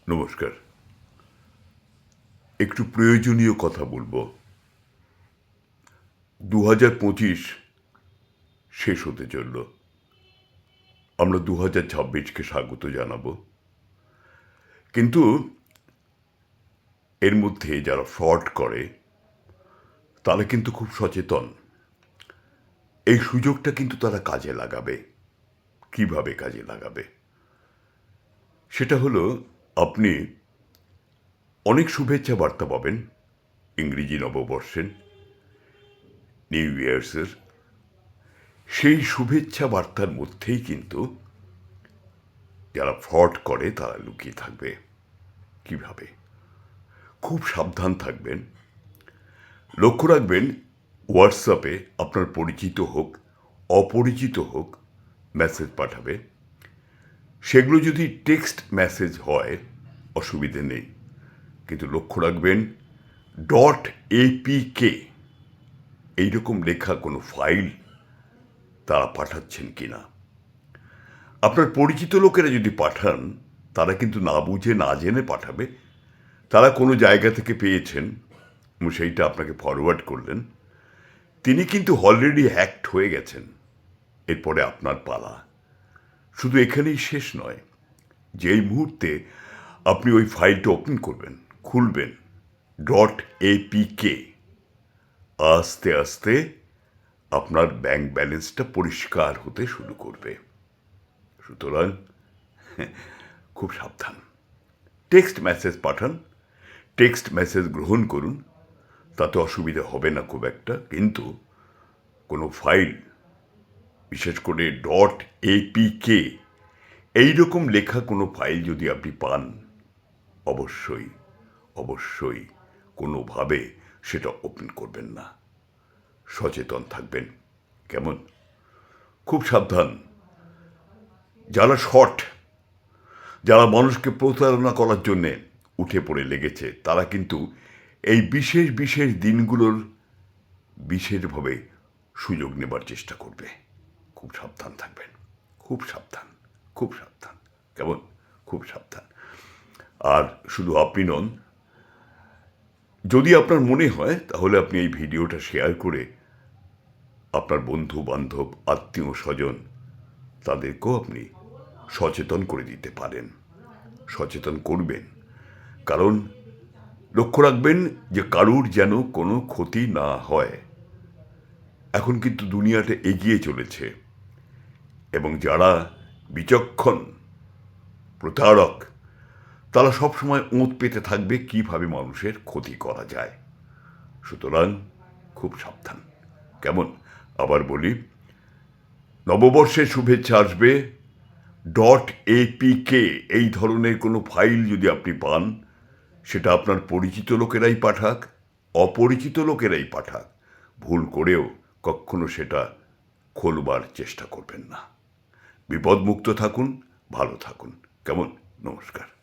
নমস্কার। একটু প্রয়োজনীয় কথা বলবো। 2025 শেষ হতে চলল। আমরা 2026কে স্বাগত জানাবো। কিন্তু এর মধ্যে যারা ফ্রড করে তারা কিন্তু খুব সচেতন। এই সুযোগটা কিন্তু তারা কাজে লাগাবে। কিভাবে কাজে লাগাবে? সেটা হলো, আপনি অনেক শুভেচ্ছা বার্তা পাবেন ইংরেজি নববর্ষের, নিউ ইয়ার্সের। সেই শুভেচ্ছা বার্তার মধ্যেই কিন্তু যারা ফ্রড করে তারা লুকিয়ে থাকবে। কিভাবে? খুব সাবধান থাকবেন। লক্ষ্য রাখবেন, হোয়াটসঅ্যাপে আপনার পরিচিত হোক অপরিচিত হোক মেসেজ পাঠাবে। সেগুলো যদি টেক্সট মেসেজ হয় অসুবিধে নেই, কিন্তু লক্ষ্য রাখবেন .apk এইরকম লেখা কোনো ফাইল তারা পাঠাচ্ছেন কিনা। আপনার পরিচিত লোকেরা যদি পাঠান, তারা কিন্তু না বুঝে না জেনে পাঠাবে। তারা কোনো জায়গা থেকে পেয়েছেন এবং সেইটা আপনাকে ফরওয়ার্ড করলেন। তিনি কিন্তু অলরেডি হ্যাকড হয়ে গেছেন। এরপরে আপনার পালা। শুধু এখানেই শেষ নয়। যেই মুহূর্তে আপনি ওই ফাইলটা ওপেন করবেন, খুলবেন .apk, আস্তে আস্তে আপনার ব্যাংক ব্যালেন্সটা পরিষ্কার হতে শুরু করবে। সুতরাং খুব সাবধান। টেক্সট মেসেজ পাঠান, টেক্সট মেসেজ গ্রহণ করুন, তাতে অসুবিধা হবে না খুব একটা। কিন্তু কোনো ফাইল, বিশেষ করে .apk এইরকম লেখা কোনো ফাইল যদি আপনি পান, অবশ্যই অবশ্যই কোনোভাবে সেটা ওপেন করবেন না। সচেতন থাকবেন। কেমন? খুব সাবধান। যারা যারা মানুষকে প্রতারণা করার জন্যে উঠে পড়ে লেগেছে, তারা কিন্তু এই বিশেষ বিশেষ দিনগুলোর বিশেষভাবে সুযোগ নেবার চেষ্টা করবে। খুব সাবধান থাকবেন। খুব সাবধান, খুব সাবধান। কেমন? খুব সাবধান। আর শুধু আপনি নন, যদি আপনার মনে হয় তাহলে আপনি এই ভিডিওটা শেয়ার করে আপনার বন্ধু বান্ধব, আত্মীয় স্বজন তাদেরকেও আপনি সচেতন করে দিতে পারেন। সচেতন করবেন। কারণ লক্ষ্য রাখবেন যে কারুর যেন কোনো ক্ষতি না হয়। এখন কিন্তু দুনিয়াটা এগিয়ে চলেছে এবং যারা বিচক্ষণ প্রতারক, তারা সবসময় ওঁত পেতে থাকবে কিভাবে মানুষের ক্ষতি করা যায়। সুতরাং খুব সাবধান। কেমন? আবার বলি, নববর্ষের শুভেচ্ছা আসবে। .apk এই ধরনের কোনো ফাইল যদি আপনি পান, সেটা আপনার পরিচিত লোকেরাই পাঠাক, অপরিচিত লোকেরাই পাঠাক, ভুল করেও কখনো সেটা খোলবার চেষ্টা করবেন না। বিপদমুক্ত থাকুন, ভালো থাকুন। কেমন? নমস্কার।